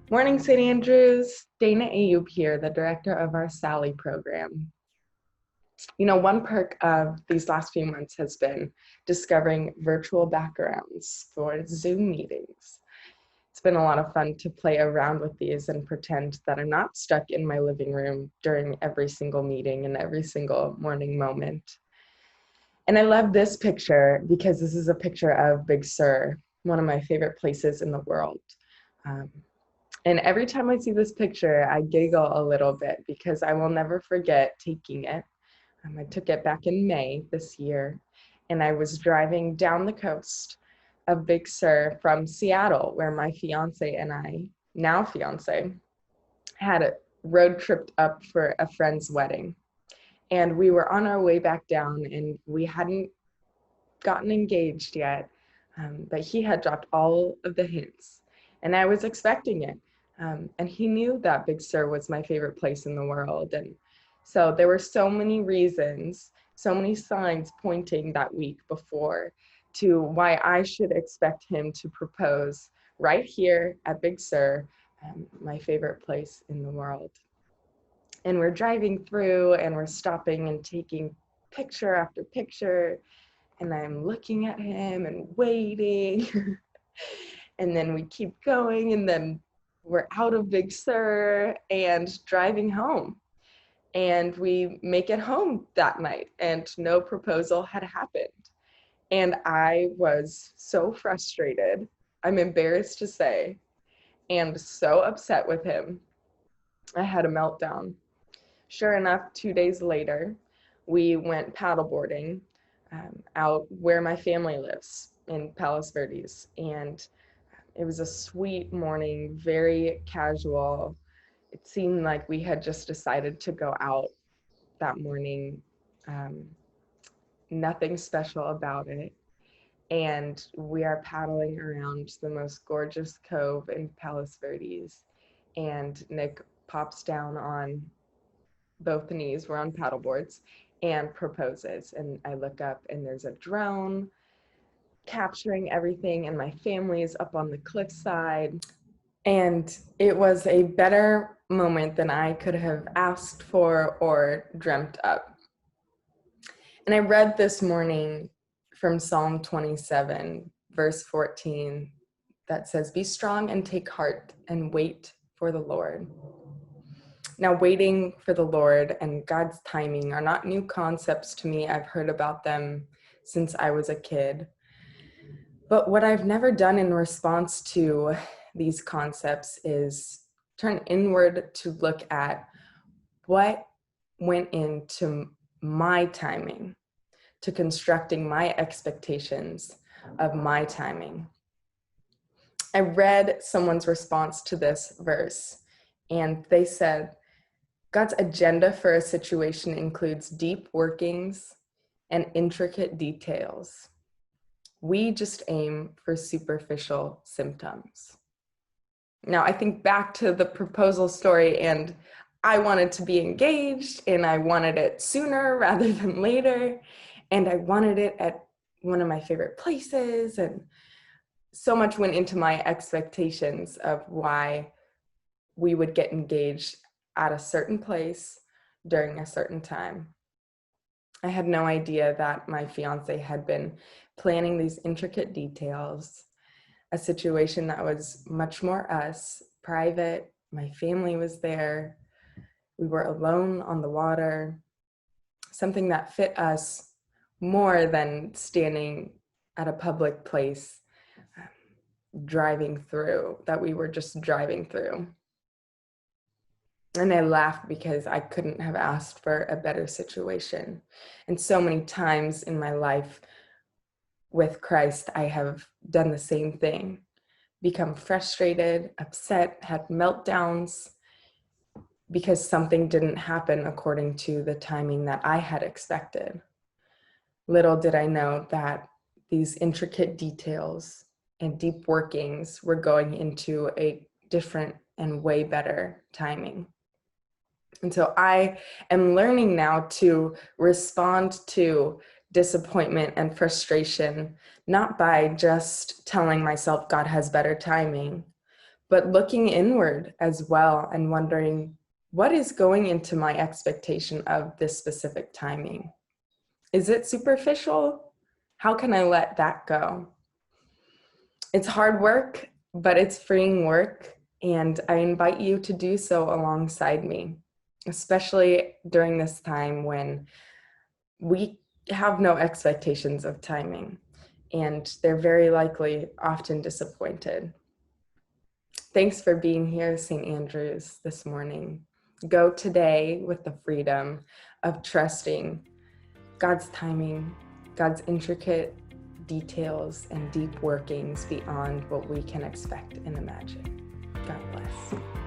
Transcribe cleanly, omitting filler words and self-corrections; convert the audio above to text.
Morning, St. Andrews. Dana Ayoob here, the director of our Sally program. One perk of these last few months has been discovering virtual backgrounds for Zoom meetings. It's been a lot of fun to play around with these and pretend that I'm not stuck in my living room during every single meeting and every single morning moment. And I love this picture because this is a picture of Big Sur, one of my favorite places in the world. Um, And every time I see this picture, I giggle a little bit because I will never forget taking it. I took it back in May this year, and I was driving down the coast of Big Sur from Seattle, where my fiance and I, now fiance, had a road tripped up for a friend's wedding. And we were on our way back down, and we hadn't gotten engaged yet, but he had dropped all of the hints, and I was expecting it. And he knew that Big Sur was my favorite place in the world. And so there were so many reasons, so many signs pointing that week before to why I should expect him to propose right here at Big Sur, my favorite place in the world. And we're driving through and we're stopping and taking picture after picture. And I'm looking at him and waiting. And then we keep going, and then we're out of Big Sur and driving home. And we make it home that night, and no proposal had happened. And I was so frustrated, I'm embarrassed to say, and so upset with him. I had a meltdown. Sure enough, 2 days later, we went paddleboarding out where my family lives in Palos Verdes. And it was a sweet morning, very casual. It seemed like we had just decided to go out that morning. Um, Nothing special about it. And we are paddling around the most gorgeous cove in Palos Verdes. And Nick pops down on both knees, we're on paddleboards, and proposes. And I look up, and there's a drone capturing everything, and my family is up on the cliffside. And it was a better moment than I could have asked for or dreamt up. And I read this morning from Psalm 27, verse 14, that says, "Be strong and take heart and wait for the Lord." Now, waiting for the Lord and God's timing are not new concepts to me. I've heard about them since I was a kid. But what I've never done in response to these concepts is turn inward to look at what went into my timing, to constructing my expectations of my timing. I read someone's response to this verse, and they said, God's agenda for a situation includes deep workings and intricate details. We just aim for superficial symptoms. Now, I think back to the proposal story, and I wanted to be engaged, and I wanted it sooner rather than later, and I wanted it at one of my favorite places, and so much went into my expectations of why we would get engaged at a certain place during a certain time. I had no idea that my fiance had been planning these intricate details, a situation that was much more us, private. My family was there. We were alone on the water, something that fit us more than standing at a public place driving through, that we were just driving through. And I laughed because I couldn't have asked for a better situation. And so many times in my life with Christ, I have done the same thing, become frustrated, upset, had meltdowns because something didn't happen according to the timing that I had expected. Little did I know that these intricate details and deep workings were going into a different and way better timing. And so I am learning now to respond to disappointment and frustration, not by just telling myself God has better timing, but looking inward as well and wondering, what is going into my expectation of this specific timing? Is it superficial? How can I let that go? It's hard work, but it's freeing work, and I invite you to do so alongside me, especially during this time when we have no expectations of timing, and they're very likely often disappointed. Thanks for being here, St. Andrews, this morning. Go today with the freedom of trusting God's timing, God's intricate details and deep workings beyond what we can expect and imagine. God bless.